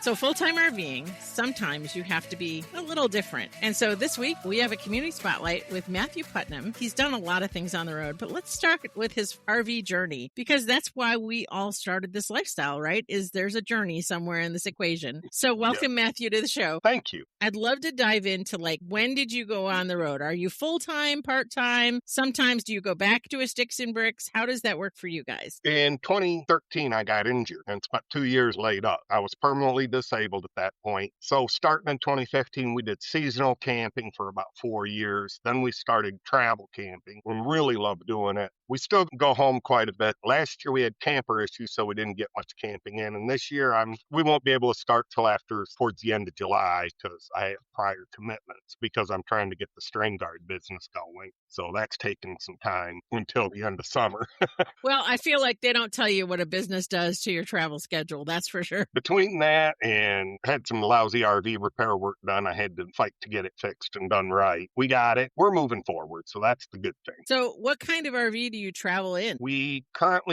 So full-time RVing, sometimes you have to be a little different. And so this week we have a community spotlight with Matthew Putman. He's done a lot of things on the road, but let's start with his RV journey, because that's why we all started this lifestyle, right? Is there's a journey somewhere in this equation. So welcome, Matthew, to the show. Thank you. I'd love to dive into when did you go on the road? Are you full-time, part-time? Sometimes do you go back to a sticks and bricks? How does that work for you guys? In 2013, I got injured and spent 2 years laid up. I was permanently disabled at that point. So starting in 2015, we did seasonal camping for about 4 years. Then we started travel camping. We really loved doing it. We still go home quite a bit. Last year we had camper issues, so we didn't get much camping in. And this year we won't be able to start till towards the end of July, because I have prior commitments, because I'm trying to get the strain guard business going. So that's taking some time until the end of summer. Well, I feel like they don't tell you what a business does to your travel schedule. That's for sure. Between that and had some lousy RV repair work done, I had to fight to get it fixed and done right. We got it. We're moving forward. So that's the good thing. So what kind of RV do you travel in? We currently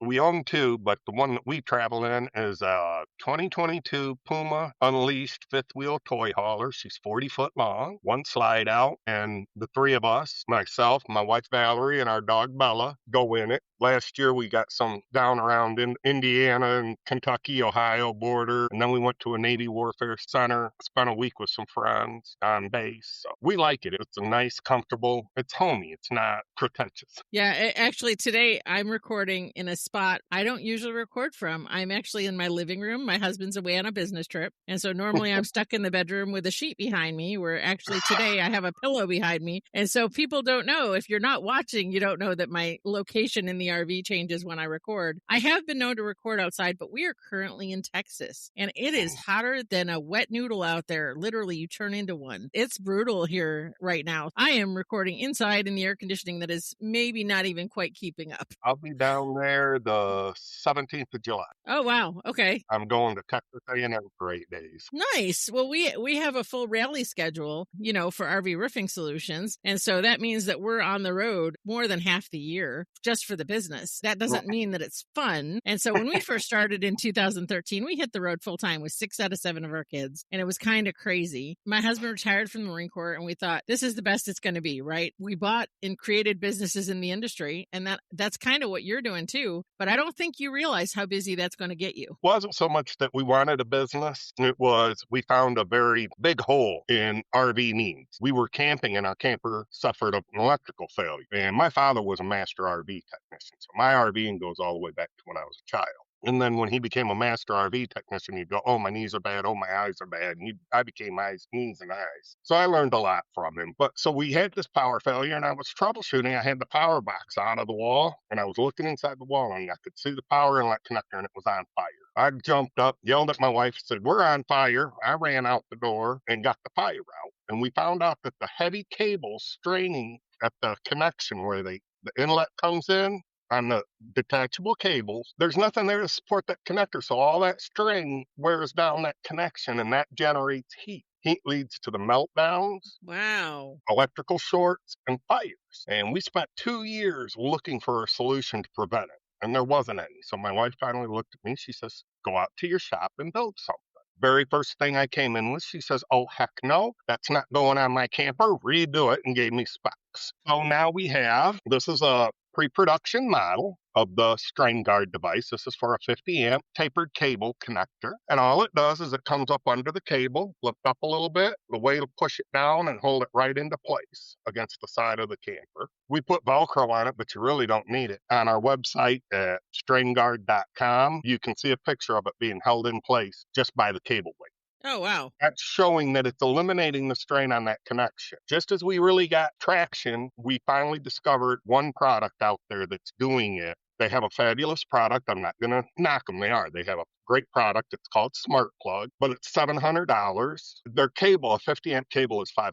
we own two, but the one that we travel in is a 2022 Puma Unleashed fifth wheel toy hauler. She's 40 foot long, one slide out, and the three of us, myself, my wife Valerie, and our dog Bella, go in it. Last year, we got some down around in Indiana and Kentucky, Ohio border. And then we went to a Navy Warfare Center, spent a week with some friends on base. So we like it. It's a nice, comfortable, it's homey. It's not pretentious. Yeah, actually, today I'm recording in a spot I don't usually record from. I'm actually in my living room. My husband's away on a business trip. And so normally I'm stuck in the bedroom with a sheet behind me, where actually today I have a pillow behind me. And so people don't know, if you're not watching, you don't know that my location in the RV changes when I record. I have been known to record outside, but we are currently in Texas, and it is hotter than a wet noodle out there. Literally, you turn into one. It's brutal here right now. I am recording inside in the air conditioning that is maybe not even quite keeping up. I'll be down there the 17th of July. Oh, wow. Okay. I'm going to Texas A&M for 8 days. Nice. Well, we have a full rally schedule, for RV roofing solutions. And so that means that we're on the road more than half the year just for the business. That doesn't mean that it's fun. And so when we first started in 2013, we hit the road full time with 6 out of 7 of our kids. And it was kind of crazy. My husband retired from the Marine Corps, and we thought, this is the best it's going to be, right? We bought and created businesses in the industry, and that's kind of what you're doing too. But I don't think you realize how busy that's going to get you. It wasn't so much that we wanted a business. It was we found a very big hole in RV needs. We were camping, and our camper suffered an electrical failure. And my father was a master RV technician. So my RVing goes all the way back to when I was a child. And then when he became a master RV technician, he'd go, oh, my knees are bad. Oh, my eyes are bad. And I became knees and eyes. So I learned a lot from him. But so we had this power failure, and I was troubleshooting. I had the power box out of the wall, and I was looking inside the wall, and I could see the power inlet connector, and it was on fire. I jumped up, yelled at my wife, said, we're on fire. I ran out the door and got the fire out. And we found out that the heavy cable straining at the connection where the inlet comes in, on the detachable cables, there's nothing there to support that connector. So all that string wears down that connection, and that generates heat. Heat leads to the meltdowns, wow, electrical shorts, and fires. And we spent 2 years looking for a solution to prevent it, and there wasn't any. So my wife finally looked at me. She says, go out to your shop and build something. Very first thing I came in with, she says, oh, heck no, that's not going on my camper. Redo it, and gave me specs. So now this is a pre-production model of the strain guard device. This is for a 50 amp tapered cable connector. And all it does is it comes up under the cable, lift up a little bit, the way to push it down and hold it right into place against the side of the camper. We put Velcro on it, but you really don't need it. On our website at strainguard.com, you can see a picture of it being held in place just by the cable weight. Oh, wow. That's showing that it's eliminating the strain on that connection. Just as we really got traction, we finally discovered one product out there that's doing it. They have a fabulous product. I'm not going to knock them. They have a great product. It's called Smart Plug, but it's $700. Their cable, a 50 amp cable, is $500.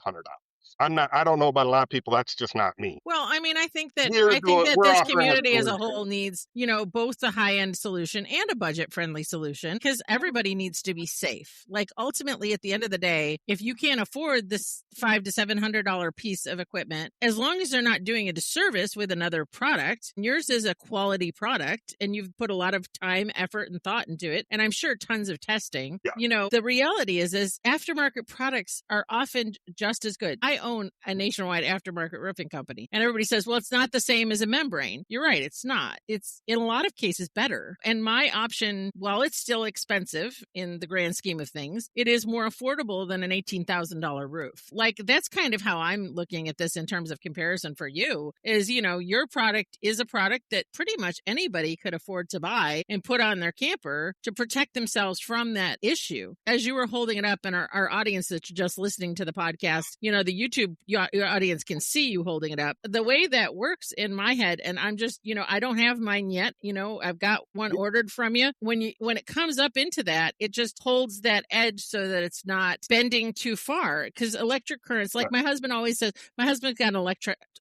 I don't know about a lot of people. That's just not me. Well, I mean, I think that We're this offering a community as a solution. whole needs, both a high-end solution and a budget-friendly solution, because everybody needs to be safe. Like, ultimately, at the end of the day, if you can't afford this $500 to $700 piece of equipment, as long as they're not doing a disservice with another product, yours is a quality product, and you've put a lot of time, effort, and thought into it, and I'm sure tons of testing. Yeah. The reality is aftermarket products are often just as good. I own a nationwide aftermarket roofing company, and everybody says, well, it's not the same as a membrane. You're right, it's not. It's in a lot of cases better. And my option, while it's still expensive in the grand scheme of things, it is more affordable than an $18,000 roof. Like, that's kind of how I'm looking at this in terms of comparison for you is, your product is a product that pretty much anybody could afford to buy and put on their camper to protect themselves from that issue. As you were holding it up, and our audience that's just listening to the podcast, the YouTube your audience can see you holding it up. The way that works in my head, and I'm just, I don't have mine yet. I've got one ordered from you. When it comes up into that, it just holds that edge so that it's not bending too far. Because electric currents, like my husband always says, my husband's got an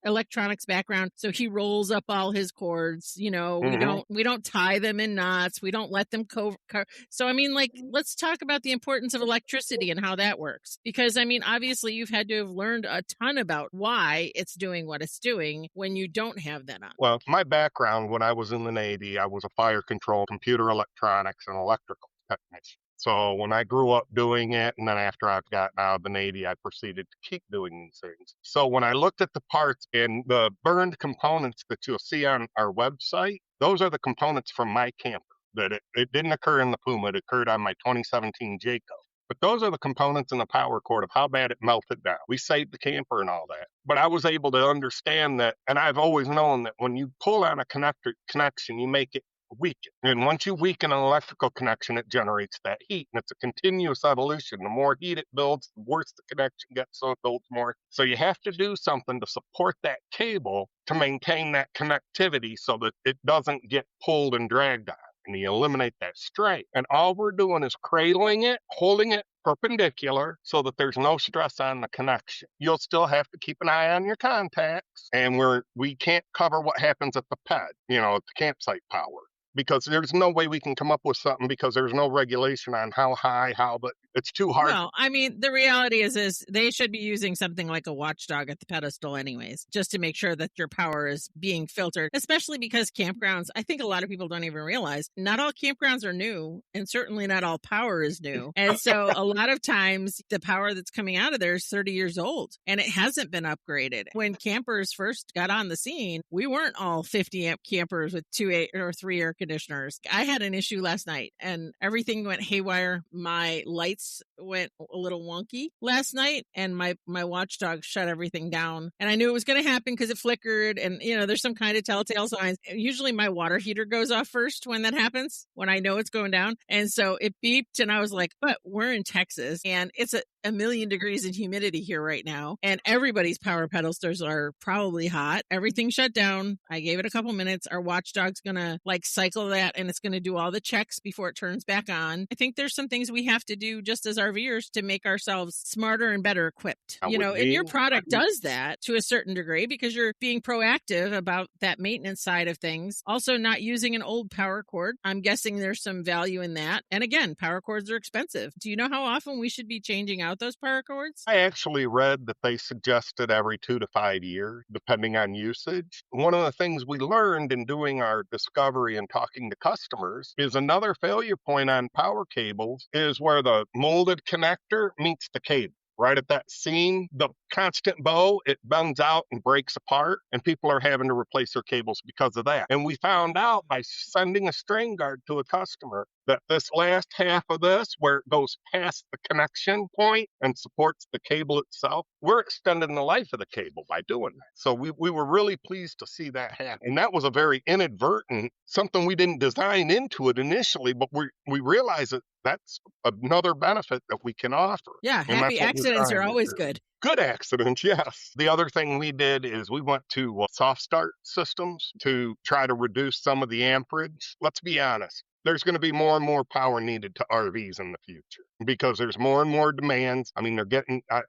electronics background, so he rolls up all his cords. We don't tie them in knots. We don't let them so I mean, like, let's talk about the importance of electricity and how that works. Because I mean, obviously, you've had to have learned a ton about why it's doing what it's doing when you don't have that on. Well, my background when I was in the Navy, I was a fire control, computer electronics, and electrical technician. So when I grew up doing it, and then after I've gotten out of the Navy, I proceeded to keep doing these things. So when I looked at the parts and the burned components that you'll see on our website, those are the components from my camper. That it didn't occur in the Puma, it occurred on my 2017 Jayco. But those are the components in the power cord of how bad it melted down. We saved the camper and all that. But I was able to understand that, and I've always known that when you pull on a connection, you make it weaken. And once you weaken an electrical connection, it generates that heat. And it's a continuous evolution. The more heat it builds, the worse the connection gets, so it builds more. So you have to do something to support that cable to maintain that connectivity so that it doesn't get pulled and dragged on. And you eliminate that strain. And all we're doing is cradling it, holding it perpendicular so that there's no stress on the connection. You'll still have to keep an eye on your contacts, and we can't cover what happens at the PED, at the campsite power. Because there's no way we can come up with something because there's no regulation on how high, but it's too hard. Well, I mean, the reality is they should be using something like a watchdog at the pedestal anyways, just to make sure that your power is being filtered, especially because campgrounds, I think a lot of people don't even realize, not all campgrounds are new, and certainly not all power is new. And so a lot of times the power that's coming out of there is 30 years old, and it hasn't been upgraded. When campers first got on the scene, we weren't all 50 amp campers with 2 or 3 air conditioners. I had an issue last night, and everything went haywire. My lights went a little wonky last night, and my watchdog shut everything down. And I knew it was going to happen because it flickered, and there's some kind of telltale signs. Usually my water heater goes off first when that happens, when I know it's going down. And so it beeped, and I was like, but we're in Texas, and it's a million degrees in humidity here right now, and everybody's power pedestals are probably hot. Everything shut down. I gave it a couple minutes. Our watchdog's gonna cycle that, and it's gonna do all the checks before it turns back on. I think there's some things we have to do just as RVers to make ourselves smarter and better equipped. And your product does that to a certain degree because you're being proactive about that maintenance side of things. Also, not using an old power cord. I'm guessing there's some value in that. And again, power cords are expensive. Do you know how often we should be changing out those power cords? I actually read that they suggested every 2 to 5 years, depending on usage. One of the things we learned in doing our discovery and talking to customers is another failure point on power cables is where the molded connector meets the cable. Right at that seam, the constant bow, it bends out and breaks apart, and people are having to replace their cables because of that. And we found out by sending a strain guard to a customer that this last half of this, where it goes past the connection point and supports the cable itself, we're extending the life of the cable by doing that. So we were really pleased to see that happen. And that was a very inadvertent, something we didn't design into it initially, but we realized that that's another benefit that we can offer. Yeah, happy accidents are always good. Good accidents, yes. The other thing we did is we went to soft start systems to try to reduce some of the amperage. Let's be honest. there's going to be more and more power needed to RVs in the future because there's more and more demands. I mean,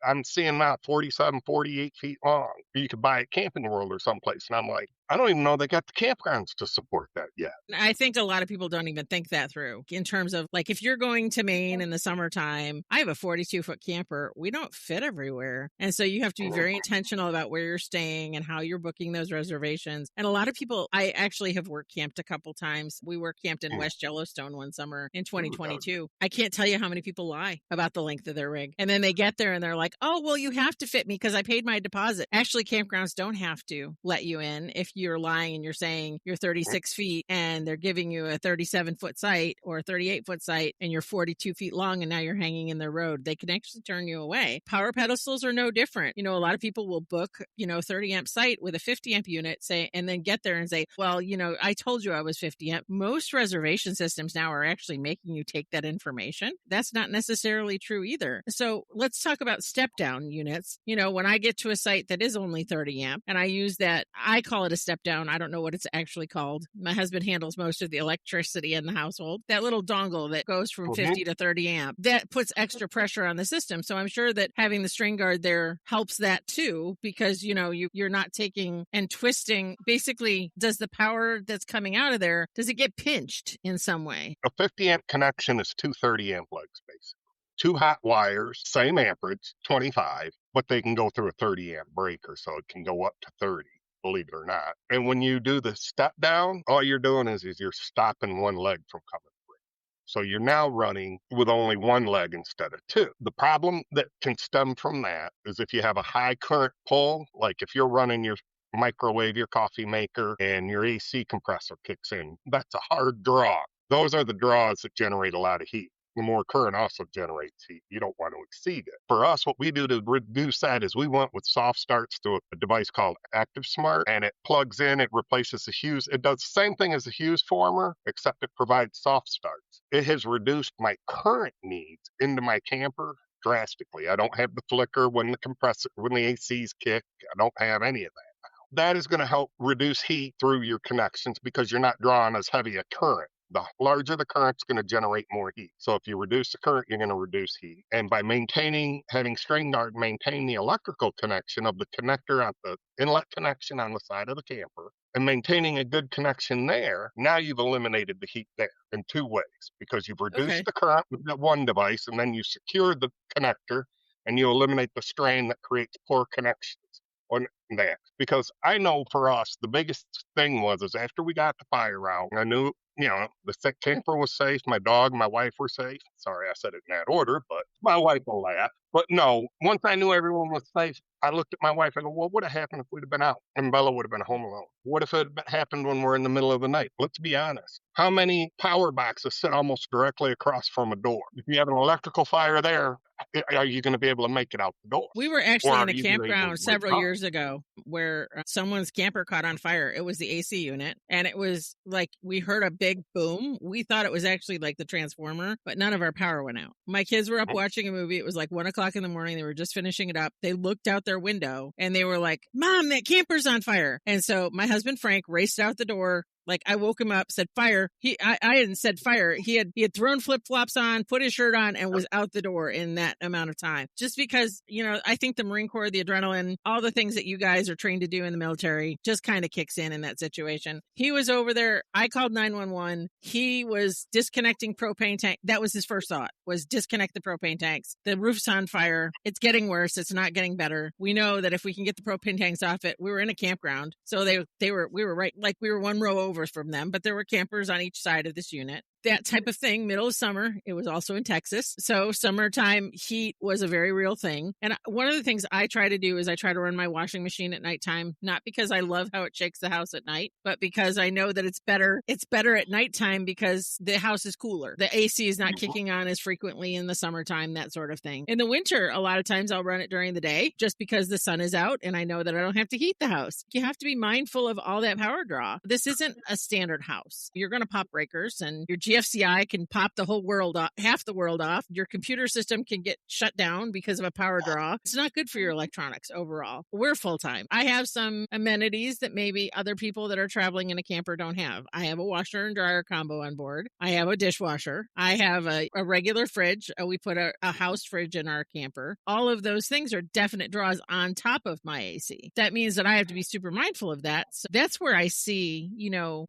I'm seeing now 47, 48 feet long. You could buy a Camping World or someplace. And I'm like, I don't even know they got the campgrounds to support that yet. I think a lot of people don't even think that through in terms of like, if you're going to Maine in the summertime, I have a 42-foot camper. We don't fit everywhere. And so you have to be very intentional about where you're staying and how you're booking those reservations. And a lot of people, I actually have work camped a couple times. We work camped in West Yellowstone one summer in 2022. I can't tell you how many people lie about the length of their rig. And then they get there and they're like, oh, well, you have to fit me because I paid my deposit. Actually, campgrounds don't have to let you in if you're lying and you're saying you're 36 feet and they're giving you a 37-foot site or a 38-foot site and you're 42 feet long and now you're hanging in their road. They can actually turn you away. Power pedestals are no different. You know, a lot of people will book, 30 amp site with a 50 amp unit, and then get there and say, well, I told you I was 50 amp. Most reservation systems now are actually making you take that information. That's not necessarily true either. So let's talk about step down units. When I get to a site that is only 30 amp and I use that, I call it a step down. I don't know what it's actually called. My husband handles most of the electricity in the household. That little dongle that goes from 50 to 30 amp, that puts extra pressure on the system. So I'm sure that having the string guard there helps that too, because, you're not taking and twisting. Basically, does the power that's coming out of there, does it get pinched in some way? A 50 amp connection is two 30 amp legs, basically. Two hot wires, same amperage, 25, but they can go through a 30 amp breaker, so it can go up to 30. Believe it or not. And when you do the step down, all you're doing is you're stopping one leg from coming free. So you're now running with only one leg instead of two. The problem that can stem from that is if you have a high current pull, like if you're running your microwave, your coffee maker, and your AC compressor kicks in, that's a hard draw. Those are the draws that generate a lot of heat. The more current also generates heat. You don't want to exceed it. For us, what we do to reduce that is we went with soft starts to a device called Active Smart, and it plugs in, it replaces the Hughes. It does the same thing as the Hughes former, except it provides soft starts. It has reduced my current needs into my camper drastically. I don't have the flicker when the ACs kick. I don't have any of that. That is going to help reduce heat through your connections because you're not drawing as heavy a current. The larger the current's going to generate more heat. So if you reduce the current, you're going to reduce heat. And by having string guard maintain the electrical connection of the connector at the inlet connection on the side of the camper and maintaining a good connection there, now you've eliminated the heat there in two ways because you've reduced the current with that one device and then you secure the connector and you eliminate the strain that creates poor connections on that. Because I know for us, the biggest thing is after we got the fire out, I knew the camper was safe. My dog, my wife were safe. Sorry, I said it in that order, but my wife will laugh. But no, once I knew everyone was safe, I looked at my wife and go, well, what would have happened if we'd have been out and Bella would have been home alone? What if it had happened when we're in the middle of the night? Let's be honest. How many power boxes sit almost directly across from a door? If you have an electrical fire there, are you going to be able to make it out the door? We were actually in a campground several years ago where someone's camper caught on fire. It was the AC unit. And it was like we heard a big boom. We thought it was actually like the transformer, but none of our power went out. My kids were up watching a movie. It was like 1 o'clock in the morning. They were just finishing it up. They looked out their window and they were like, Mom, that camper's on fire. And so my husband, Frank, raced out the door. Like I woke him up, said fire. I hadn't said fire. He had thrown flip-flops on, put his shirt on, and was out the door in that amount of time. Just because, I think the Marine Corps, the adrenaline, all the things that you guys are trained to do in the military just kind of kicks in that situation. He was over there. I called 911. He was disconnecting propane tank. That was his first thought, was disconnect the propane tanks. The roof's on fire. It's getting worse. It's not getting better. We know that if we can get the propane tanks off it, we were in a campground. So we were right, like we were one row over from them, but there were campers on each side of this unit. That type of thing, middle of summer. It was also in Texas. So summertime heat was a very real thing. And one of the things I try to do is I try to run my washing machine at nighttime, not because I love how it shakes the house at night, but because I know that it's better at nighttime because the house is cooler. The AC is not kicking on as frequently in the summertime, that sort of thing. In the winter, a lot of times I'll run it during the day just because the sun is out and I know that I don't have to heat the house. You have to be mindful of all that power draw. This isn't a standard house. You're going to pop breakers, and your GFCI can pop the whole world off, half the world off. Your computer system can get shut down because of a power draw. It's not good for your electronics overall. We're full-time. I have some amenities that maybe other people that are traveling in a camper don't have. I have a washer and dryer combo on board. I have a dishwasher. I have a regular fridge. We put a house fridge in our camper. All of those things are definite draws on top of my AC. That means that I have to be super mindful of that. So that's where I see,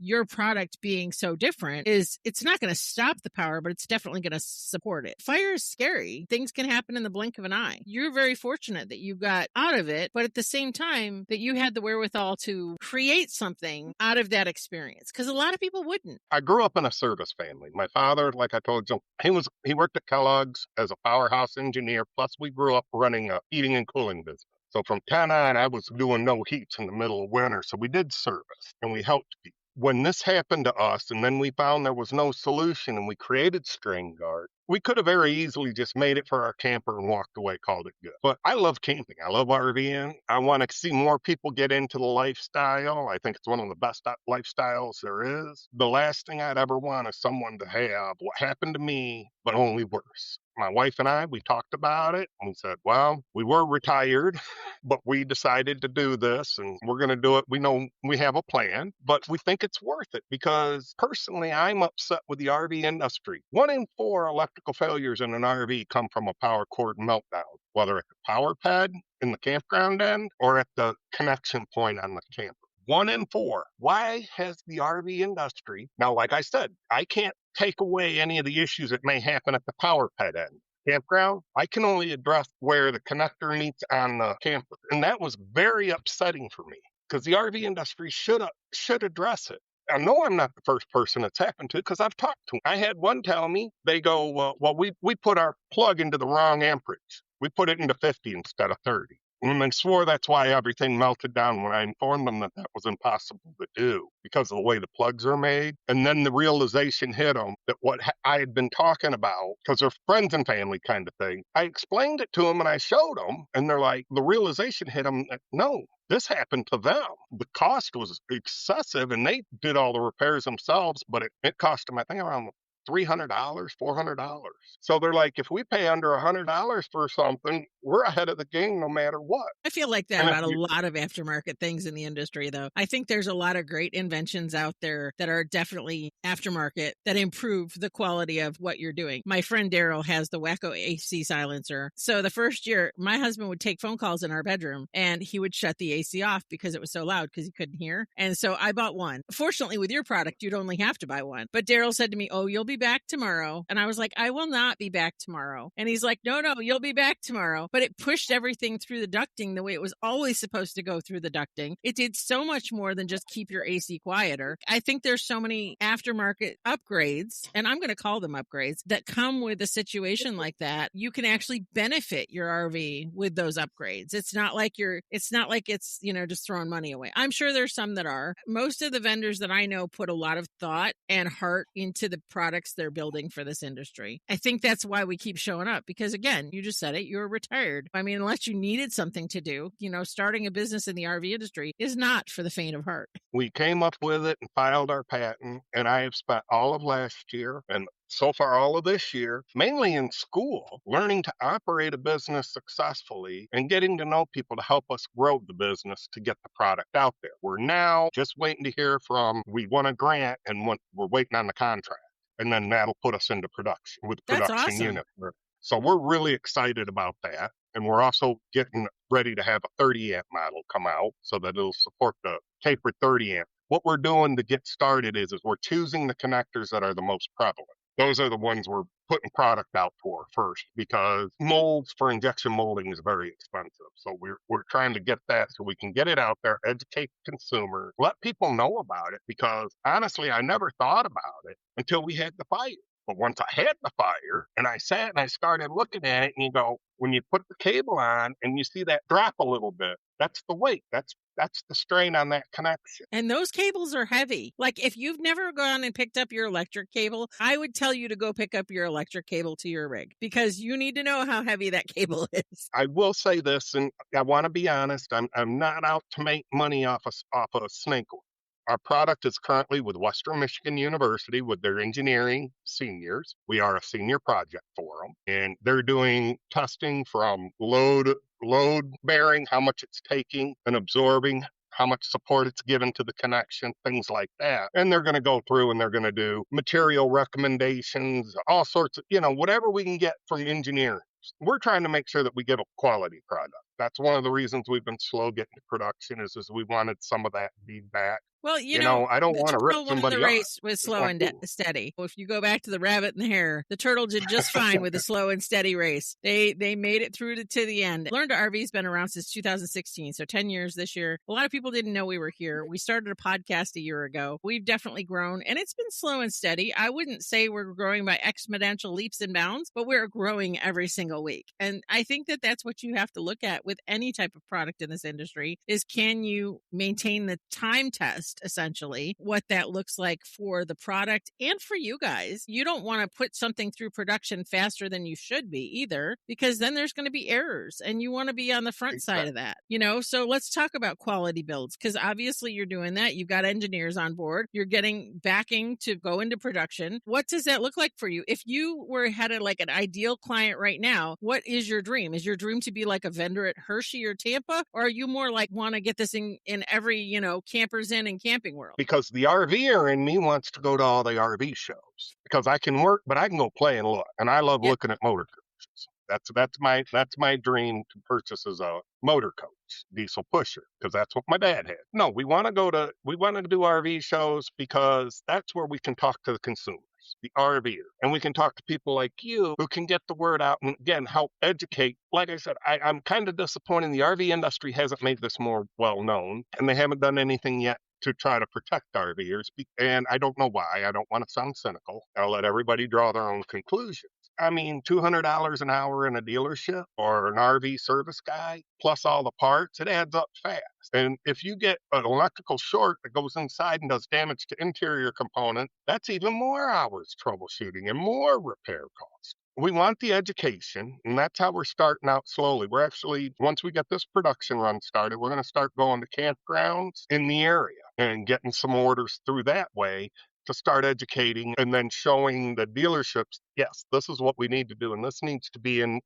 your product being so different is it's not going to stop the power, but it's definitely going to support it. Fire is scary. Things can happen in the blink of an eye. You're very fortunate that you got out of it, but at the same time that you had the wherewithal to create something out of that experience, because a lot of people wouldn't. I grew up in a service family. My father, like I told you, he worked at Kellogg's as a powerhouse engineer. Plus, we grew up running a heating and cooling business. So from 10 on, I was doing no heats in the middle of winter. So we did service and we helped people. When this happened to us, and then we found there was no solution, and we created String Guard, we could have very easily just made it for our camper and walked away, called it good. But I love camping. I love RVing. I want to see more people get into the lifestyle. I think it's one of the best lifestyles there is. The last thing I'd ever want is someone to have what happened to me, but only worse. My wife and I, we talked about it, and we said, well, we were retired, but we decided to do this, and we're going to do it. We know we have a plan, but we think it's worth it because personally, I'm upset with the RV industry. 1 in 4 electrical failures in an RV come from a power cord meltdown, whether at the power pad in the campground end or at the connection point on the camper. 1 in 4. Why has the RV industry, now, like I said, I can't take away any of the issues that may happen at the power pad end. Campground, I can only address where the connector meets on the camper. And that was very upsetting for me because the RV industry should address it. I know I'm not the first person it's happened to because I've talked to them. I had one tell me, they go, well, we put our plug into the wrong amperage. We put it into 50 instead of 30. And they swore that's why everything melted down when I informed them that was impossible to do because of the way the plugs are made. And then the realization hit them that what I had been talking about, because they're friends and family kind of thing, I explained it to them and I showed them, and they're like, the realization hit them that no, this happened to them. The cost was excessive and they did all the repairs themselves, but it cost them, I think, around $300, $400. So they're like, if we pay under $100 for something, we're ahead of the game no matter what. I feel like that about a lot of aftermarket things in the industry, though. I think there's a lot of great inventions out there that are definitely aftermarket that improve the quality of what you're doing. My friend Daryl has the Wacko AC silencer. So the first year, my husband would take phone calls in our bedroom and he would shut the AC off because it was so loud because he couldn't hear. And so I bought one. Fortunately, with your product, you'd only have to buy one. But Daryl said to me, oh, you'll be back tomorrow. And I was like, I will not be back tomorrow. And he's like, no, you'll be back tomorrow. But it pushed everything through the ducting the way it was always supposed to go through the ducting. It did so much more than just keep your AC quieter. I think there's so many aftermarket upgrades, and I'm going to call them upgrades, that come with a situation like that. You can actually benefit your RV with those upgrades. It's not like it's, just throwing money away. I'm sure there's some that are. Most of the vendors that I know put a lot of thought and heart into the products they're building for this industry. I think that's why we keep showing up because, again, you just said it, you're retired. I mean, unless you needed something to do, starting a business in the RV industry is not for the faint of heart. We came up with it and filed our patent, and I have spent all of last year and so far all of this year, mainly in school, learning to operate a business successfully and getting to know people to help us grow the business to get the product out there. We're now just waiting to hear we won a grant and we're waiting on the contract. And then that'll put us into production with That's production awesome. unit. So we're really excited about that. And we're also getting ready to have a 30 amp model come out so that it'll support the tapered 30 amp. What we're doing to get started is we're choosing the connectors that are the most prevalent. Those are the ones we're putting product out for first because molds for injection molding is very expensive. So we're trying to get that so we can get it out there, educate consumers, let people know about it because honestly, I never thought about it until we had the fire. But once I had the fire and I sat and I started looking at it and you go, when you put the cable on and you see that drop a little bit, that's the weight. That's the strain on that connection. And those cables are heavy. Like if you've never gone and picked up your electric cable, I would tell you to go pick up your electric cable to your rig because you need to know how heavy that cable is. I will say this, and I want to be honest, I'm not out to make money off a snake oil. Our product is currently with Western Michigan University with their engineering seniors. We are a senior project for them, and they're doing testing from load bearing, how much it's taking and absorbing, how much support it's given to the connection, things like that. And they're going to go through and they're going to do material recommendations, all sorts of, whatever we can get from engineers. We're trying to make sure that we get a quality product. That's one of the reasons we've been slow getting to production is we wanted some of that feedback. Well, I don't the want to rip turtle won somebody the off. race with slow and steady. Well, if you go back to the rabbit and the hare, the turtle did just fine with the slow and steady race. They made it through to the end. Learn to RV's been around since 2016, so 10 years this year. A lot of people didn't know we were here. We started a podcast a year ago. We've definitely grown, and it's been slow and steady. I wouldn't say we're growing by exponential leaps and bounds, but we're growing every single week. And I think that that's what you have to look at with any type of product in this industry is can you maintain the time test, essentially, what that looks like for the product and for you guys. You don't want to put something through production faster than you should be either, because then there's going to be errors and you want to be on the front side of that, So let's talk about quality builds, because obviously you're doing that. You've got engineers on board. You're getting backing to go into production. What does that look like for you? If you had an ideal client right now, what is your dream? Is your dream to be like a vendor at Hershey or Tampa? Or are you more like want to get this in every, Campers Inn and Camping World? Because the RVer in me wants to go to all the RV shows because I can work, but I can go play and look. And I love looking at motor coaches. That's my dream to purchase as a motor coach, diesel pusher, because that's what my dad had. No, we want to do RV shows because that's where we can talk to the consumers, the RVer, and we can talk to people like you who can get the word out and again help educate. Like I said, I'm kind of disappointed the RV industry hasn't made this more well known, and they haven't done anything yet to try to protect RVers, and I don't know why. I don't want to sound cynical. I'll let everybody draw their own conclusions. I mean, $200 an hour in a dealership or an RV service guy, plus all the parts, it adds up fast. And if you get an electrical short that goes inside and does damage to interior component, that's even more hours troubleshooting and more repair costs. We want the education, and that's how we're starting out slowly. We're actually, once we get this production run started, we're going to start going to campgrounds in the area and getting some orders through that way to start educating and then showing the dealerships, yes, this is what we need to do. And this needs to be in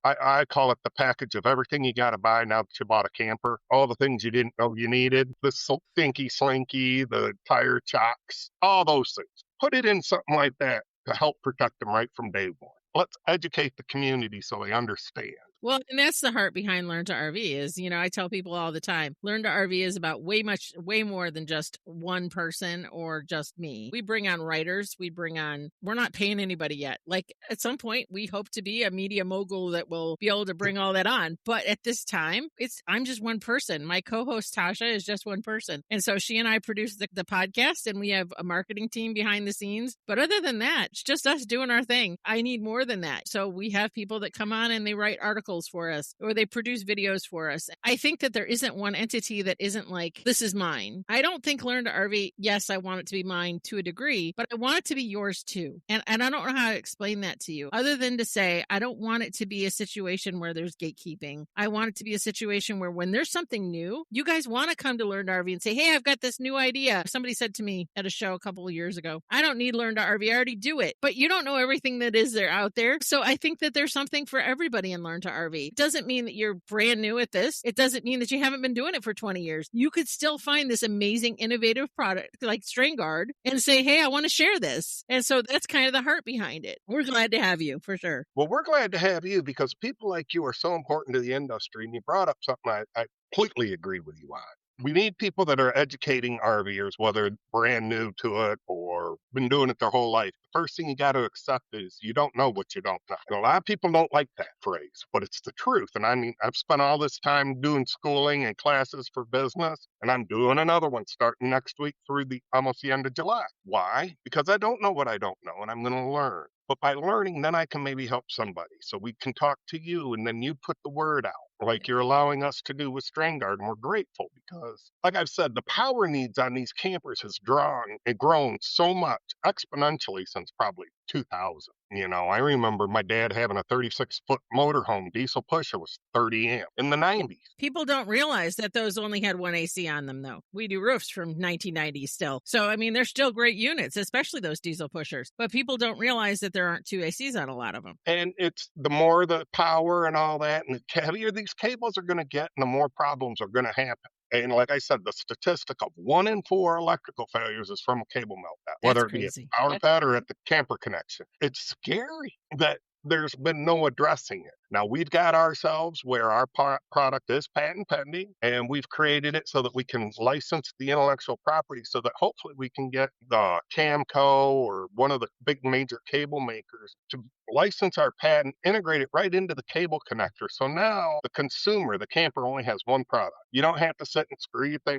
I call it the package of everything you got to buy now that you bought a camper, all the things you didn't know you needed, the stinky slinky, the tire chocks, all those things. Put it in something like that to help protect them right from day one. Let's educate the community so they understand. Well, and that's the heart behind Learn to RV is, I tell people all the time, Learn to RV is about way more than just one person or just me. We bring on writers. We're not paying anybody yet. Like at some point we hope to be a media mogul that will be able to bring all that on. But at this time, I'm just one person. My co-host Tasha is just one person. And so she and I produce the podcast and we have a marketing team behind the scenes. But other than that, it's just us doing our thing. I need more than that. So we have people that come on and they write articles for us or they produce videos for us. I think that there isn't one entity that isn't like, this is mine. I don't think Learn to RV, yes, I want it to be mine to a degree, but I want it to be yours too. And I don't know how to explain that to you other than to say, I don't want it to be a situation where there's gatekeeping. I want it to be a situation where when there's something new, you guys want to come to Learn to RV and say, hey, I've got this new idea. Somebody said to me at a show a couple of years ago, I don't need Learn to RV. I already do it, but you don't know everything that is there out there. So I think that there's something for everybody in Learn to RV. It doesn't mean that you're brand new at this. It doesn't mean that you haven't been doing it for 20 years. You could still find this amazing, innovative product like Strain Guard and say, hey, I want to share this. And so that's kind of the heart behind it. We're glad to have you for sure. Well, we're glad to have you because people like you are so important to the industry. And you brought up something I completely agree with you on. We need people that are educating RVers, whether brand new to it or been doing it their whole life. The first thing you got to accept is you don't know what you don't know. And a lot of people don't like that phrase, but it's the truth. And I mean, I've spent all this time doing schooling and classes for business, and I'm doing another one starting next week through almost the end of July. Why? Because I don't know what I don't know, and I'm going to learn. But by learning, then I can maybe help somebody. So we can talk to you, and then you put the word out like you're allowing us to do with Strain Guard. And we're grateful because, like I've said, the power needs on these campers has grown so much exponentially since probably 2000. I remember my dad having a 36-foot motorhome diesel pusher was 30 amp in the 90s. People don't realize that those only had one AC on them, though. We do roofs from 1990 still. So, I mean, they're still great units, especially those diesel pushers. But people don't realize that there aren't two ACs on a lot of them. And it's the more the power and all that, and the heavier these cables are going to get, and the more problems are going to happen. And like I said, the statistic of 1 in 4 electrical failures is from a cable meltdown, whether it be at the power pad or at the camper connection. It's scary that there's been no addressing it. Now, we've got ourselves where our product is patent pending, and we've created it so that we can license the intellectual property so that hopefully we can get the Camco or one of the big major cable makers to license our patent, integrate it right into the cable connector. So now the consumer, the camper, only has one product. You don't have to sit and screw your thing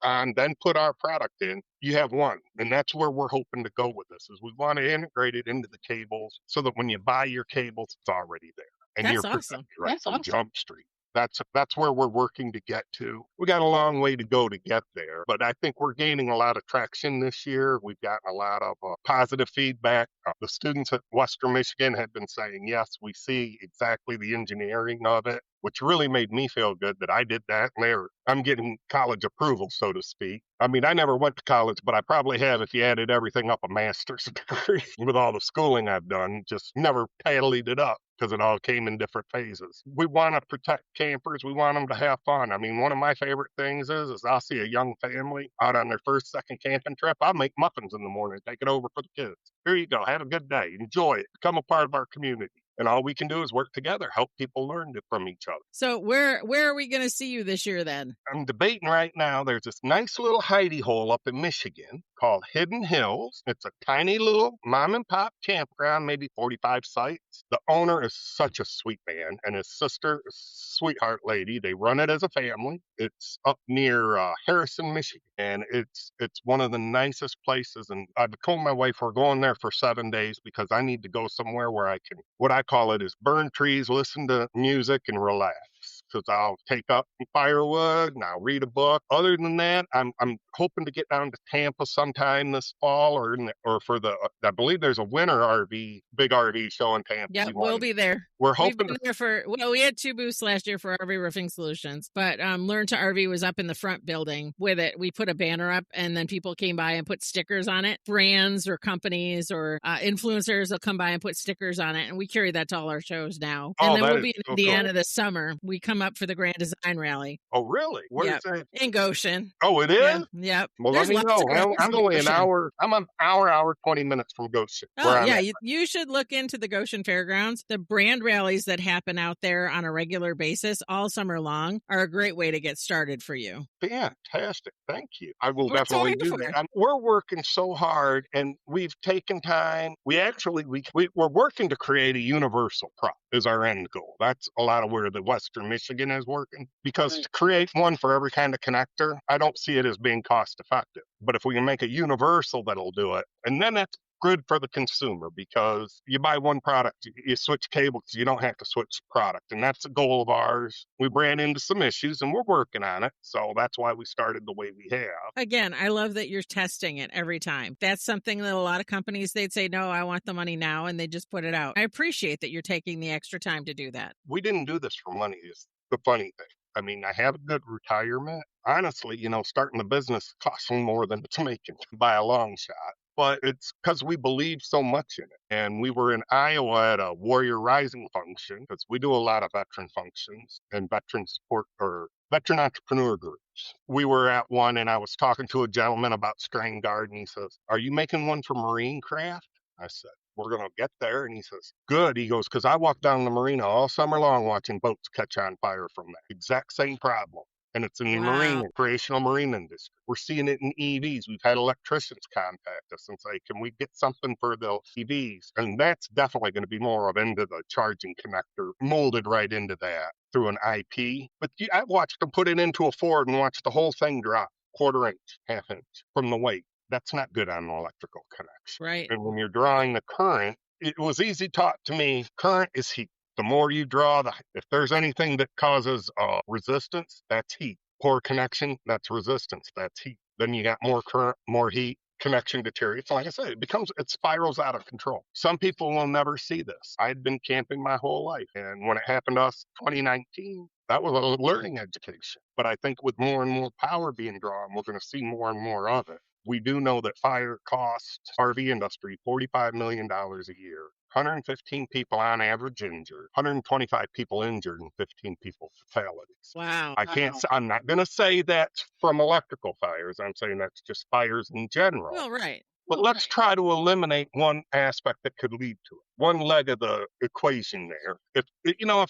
on, then put our product in. You have one. And that's where we're hoping to go with this, is we want to integrate it into the cables so that when you buy your cables, it's already there. And That's you're awesome. protected right That's from awesome. Jump Street. That's where we're working to get to. We got a long way to go to get there, but I think we're gaining a lot of traction this year. We've gotten a lot of positive feedback. The students at Western Michigan have been saying, yes, we see exactly the engineering of it, which really made me feel good that I did that. And I'm getting college approval, so to speak. I mean, I never went to college, but I probably have, if you added everything up, a master's degree with all the schooling I've done, just never tallied it up, because it all came in different phases. We want to protect campers. We want them to have fun. I mean, one of my favorite things is I'll see a young family out on their first, second camping trip. I'll make muffins in the morning, take it over for the kids. Here you go. Have a good day. Enjoy it. Become a part of our community. And all we can do is work together, help people learn from each other. So where are we going to see you this year then? I'm debating right now. There's this nice little hidey hole up in Michigan called Hidden Hills. It's a tiny little mom and pop campground, maybe 45 sites. The owner is such a sweet man, and his sister, sweetheart lady. They run it as a family. It's up near Harrison, Michigan, and it's one of the nicest places. And I've told my wife we're going there for 7 days because I need to go somewhere where I can, what I call it is burn trees, listen to music, and relax. Because I'll take up firewood and I'll read a book. Other than that, I'm hoping to get down to Tampa sometime this fall, I believe there's a winter big RV show in Tampa. Yeah, we'll be there. We're hoping we had 2 booths last year for RV Roofing Solutions, but Learn to RV was up in the front building with it. We put a banner up, and then people came by and put stickers on it. Brands or companies or influencers will come by and put stickers on it, and we carry that to all our shows now. And then we'll be in Indiana this summer. We come up for the Grand Design Rally. Oh, really? Where is that? In Goshen. Oh, it is? Yep. Well, let me know. I'm only an hour. I'm an hour, 20 minutes from Goshen. Oh, yeah. You should look into the Goshen Fairgrounds. The brand rallies that happen out there on a regular basis all summer long are a great way to get started for you. Fantastic. Thank you. I will definitely do that. We're working so hard, and we've taken time. We're working to create a universal product is our end goal. That's a lot of where the Western Michigan is working, because to create one for every kind of connector, I don't see it as being cost effective. But if we can make a universal that'll do it, and then that's good for the consumer, because you buy one product, you switch cables, you don't have to switch product. And that's a goal of ours. We ran into some issues and we're working on it. So that's why we started the way we have. Again, I love that you're testing it every time. That's something that a lot of companies, they'd say, no, I want the money now, and they just put it out. I appreciate that you're taking the extra time to do that. We didn't do this for money is the funny thing. I mean, I have a good retirement. Honestly, starting the business costs me more than it's making by a long shot. But it's because we believe so much in it. And we were in Iowa at a Warrior Rising function, because we do a lot of veteran functions and veteran support or veteran entrepreneur groups. We were at one, and I was talking to a gentleman about strain guard, and he says, "Are you making one for marine craft?" I said, "We're going to get there." And he says, "Good." He goes, "Because I walked down the marina all summer long watching boats catch on fire from that exact same problem. And it's in the recreational marine industry. We're seeing it in EVs. We've had electricians contact us and say, can we get something for the EVs? And that's definitely going to be more of into the charging connector, molded right into that through an IP. But I've watched them put it into a Ford and watch the whole thing drop 1/4 inch, 1/2 inch from the weight. That's not good on an electrical connection. Right. And when you're drawing the current, it was easy taught to me, current is heat. The more you draw, if there's anything that causes resistance, that's heat. Poor connection, that's resistance, that's heat. Then you got more current, more heat, connection deteriorates. Like I said, it spirals out of control. Some people will never see this. I'd been camping my whole life. And when it happened to us in 2019, that was a learning education. But I think with more and more power being drawn, we're going to see more and more of it. We do know that fire costs RV industry $45 million a year. 115 people on average injured, 125 people injured, and 15 people fatalities. Wow. I'm not going to say that's from electrical fires. I'm saying that's just fires in general. Well, right. But let's try to eliminate one aspect that could lead to it. One leg of the equation there. If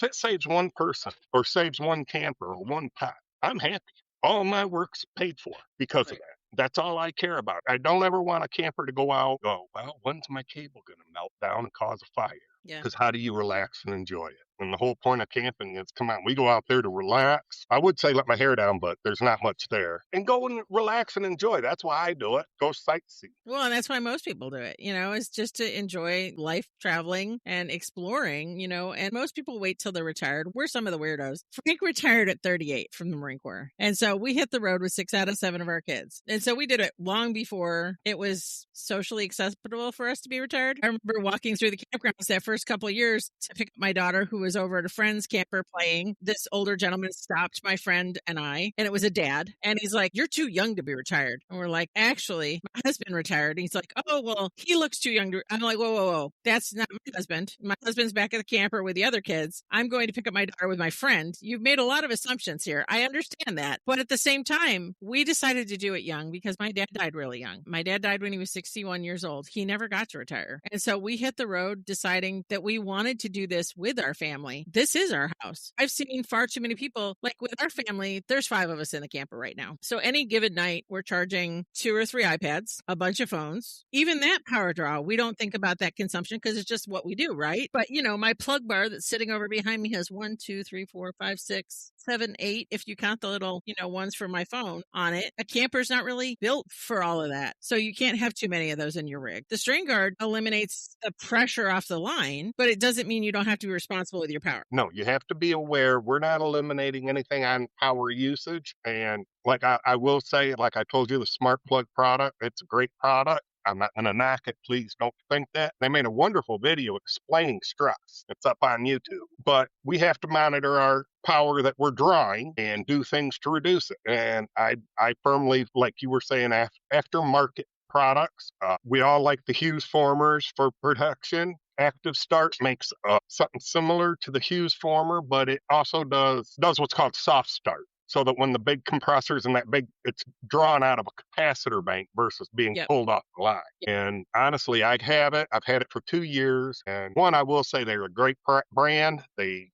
it saves one person or saves one camper or one pet, I'm happy. All my work's paid for because of that. That's all I care about. I don't ever want a camper to go out and go, well, when's my cable going to melt down and cause a fire? Yeah. Because how do you relax and enjoy it? And the whole point of camping is, come on, we go out there to relax. I would say let my hair down, but there's not much there. And go and relax and enjoy. That's why I do it. Go sightsee. Well, and that's why most people do it, is just to enjoy life, traveling and exploring, and most people wait till they're retired. We're some of the weirdos. Frank retired at 38 from the Marine Corps. And so we hit the road with 6 out of 7 of our kids. And so we did it long before it was socially acceptable for us to be retired. I remember walking through the campgrounds that first couple of years to pick up my daughter who was over at a friend's camper playing. This older gentleman stopped my friend and I, and it was a dad. And he's like, "You're too young to be retired." And we're like, "Actually, my husband retired." And he's like, "Oh, well, he looks too young to." I'm like, whoa, whoa, whoa. That's not my husband. My husband's back at the camper with the other kids. I'm going to pick up my daughter with my friend. You've made a lot of assumptions here. I understand that. But at the same time, we decided to do it young because my dad died really young. My dad died when he was 61 years old. He never got to retire. And so we hit the road deciding that we wanted to do this with our family. This is our house. I've seen far too many people, like with our family, there's 5 of us in the camper right now. So any given night, we're charging 2 or 3 iPads, a bunch of phones. Even that power draw, we don't think about that consumption because it's just what we do, right? But, my plug bar that's sitting over behind me has 1, 2, 3, 4, 5, 6, 7, 8, if you count the little, ones for my phone on it. A camper's not really built for all of that. So you can't have too many of those in your rig. The strain guard eliminates the pressure off the line, but it doesn't mean you don't have to be responsible with your power. No, you have to be aware we're not eliminating anything on power usage. And like I will say, like I told you, the smart plug product, it's a great product. I'm not going to knock it. Please don't think that. They made a wonderful video explaining stress. It's up on YouTube. But we have to monitor our power that we're drawing and do things to reduce it. And I firmly, like you were saying, aftermarket products. We all like the Hughes formers for protection. Active Start makes something similar to the Hughes former, but it also does what's called soft start. So that when the big compressors and it's drawn out of a capacitor bank versus being pulled off the line. And honestly, I've had it for 2 years. And one, I will say they're a great brand.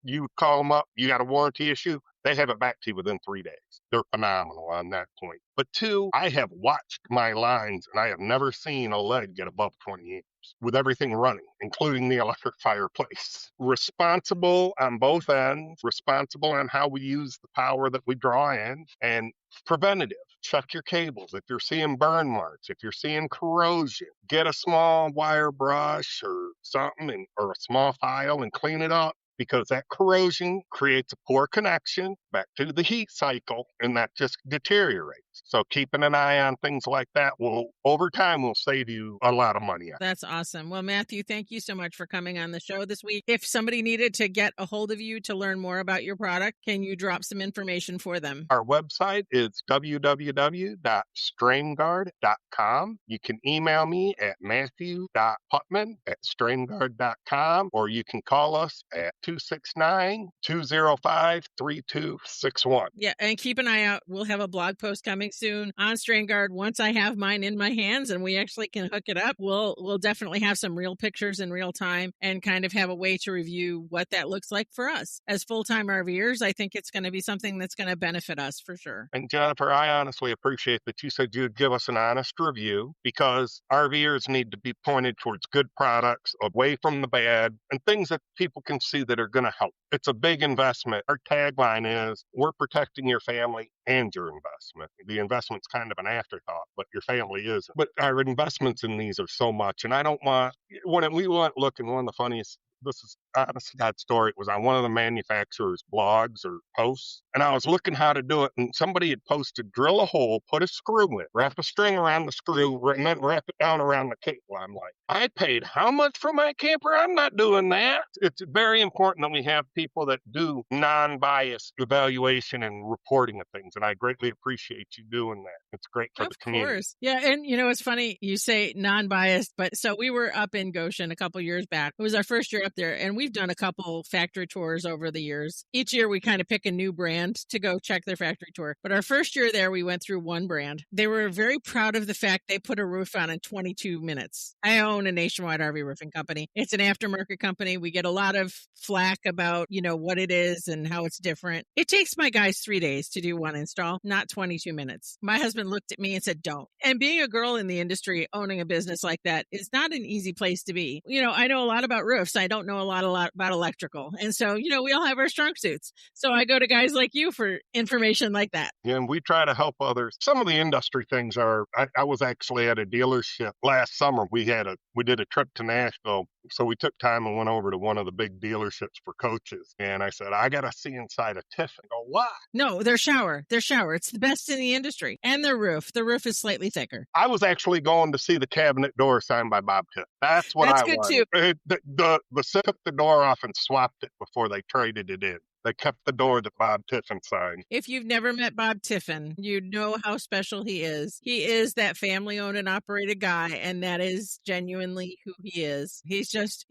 You call them up, you got a warranty issue, they have it back to you within 3 days. They're phenomenal on that point. But 2, I have watched my lines and I have never seen a lead get above 20 amps with everything running, including the electric fireplace. Responsible on both ends, responsible on how we use the power that we draw in, and preventative. Check your cables. If you're seeing burn marks, if you're seeing corrosion, get a small wire brush or something or a small file and clean it up. Because that corrosion creates a poor connection back to the heat cycle, and that just deteriorates. So keeping an eye on things like that over time, will save you a lot of money. That's awesome. Well, Matthew, thank you so much for coming on the show this week. If somebody needed to get a hold of you to learn more about your product, can you drop some information for them? Our website is www.strainguard.com. You can email me at matthew.putman@strainguard.com, or you can call us at 269-205-3261. Yeah, and keep an eye out. We'll have a blog post coming soon on Strain Guard. Once I have mine in my hands and we actually can hook it up, we'll definitely have some real pictures in real time and kind of have a way to review what that looks like for us. As full-time RVers, I think it's going to be something that's going to benefit us for sure. And Jennifer, I honestly appreciate that you said you'd give us an honest review, because RVers need to be pointed towards good products, away from the bad, and things that people can see that are going to help. It's a big investment. Our tagline is, we're protecting your family and your investment. The investment's kind of an afterthought, but your family isn't. But our investments in these are so much. And I don't want, when we went looking, one of the funniest, honest to God story. It was on one of the manufacturer's blogs or posts, and I was looking how to do it, and somebody had posted, drill a hole, put a screw in, wrap a string around the screw, and then wrap it down around the cable. I'm like, I paid how much for my camper? I'm not doing that. It's very important that we have people that do non-biased evaluation and reporting of things, and I greatly appreciate you doing that. It's great for the community. Of course. Yeah, and it's funny you say non-biased, but so we were up in Goshen a couple years back. It was our first year up there, and we've done a couple factory tours over the years. Each year we kind of pick a new brand to go check their factory tour. But our first year there, we went through one brand. They were very proud of the fact they put a roof on in 22 minutes. I own a nationwide RV roofing company. It's an aftermarket company. We get a lot of flack about, what it is and how it's different. It takes my guys 3 days to do one install, not 22 minutes. My husband looked at me and said, don't. And being a girl in the industry, owning a business like that is not an easy place to be. I know a lot about roofs. I don't know a lot about electrical. And so, we all have our strong suits. So I go to guys like you for information like that. Yeah, and we try to help others. Some of the industry things are, I was actually at a dealership last summer. We did a trip to Nashville. So we took time and went over to one of the big dealerships for coaches. And I said, I got to see inside a Tiffin. I go, why? No, their shower. It's the best in the industry. And their roof. The roof is slightly thicker. I was actually going to see the cabinet door signed by Bob Tiff. That's what I wanted. That's good too. The took the door off and swapped it before they traded it in. They kept the door that Bob Tiffin signed. If you've never met Bob Tiffin, you know how special he is. He is that family-owned and operated guy, and that is genuinely who he is. He's just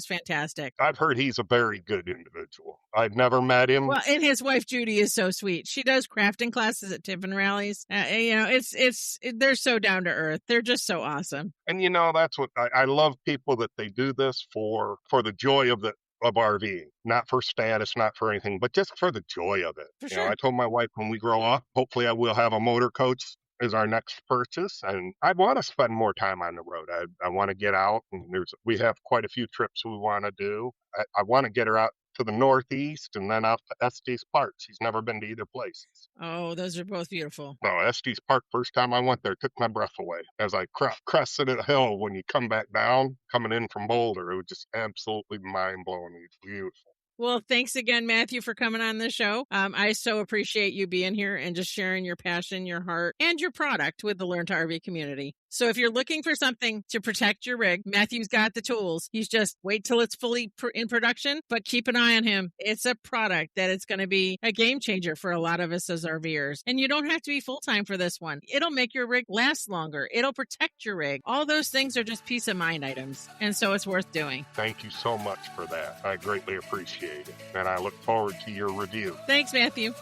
fantastic. I've heard he's a very good individual. I've never met him. Well, and his wife Judy is so sweet. She does crafting classes at Tiffin rallies. They're so down to earth. They're just so awesome. And that's what I love, people that they do this for the joy of RVing, not for status, not for anything, but just for the joy of it. For sure. I told my wife when we grow up, hopefully I will have a motor coach as our next purchase, and I want to spend more time on the road. I want to get out, and we have quite a few trips we want to do. I want to get her out to the Northeast and then out to Estes Park. She's never been to either place. Oh, those are both beautiful. No, Estes Park, first time I went there, took my breath away. As I crested a hill, when you come back down, coming in from Boulder, it was just absolutely mind-blowing. It's beautiful. Well, thanks again, Matthew, for coming on the show. I so appreciate you being here and just sharing your passion, your heart, and your product with the Learn to RV community. So if you're looking for something to protect your rig, Matthew's got the tools. He's just wait till it's fully in production, but keep an eye on him. It's a product that it's going to be a game changer for a lot of us as RVers. And you don't have to be full-time for this one. It'll make your rig last longer. It'll protect your rig. All those things are just peace of mind items. And so it's worth doing. Thank you so much for that. I greatly appreciate it. And I look forward to your review. Thanks, Matthew.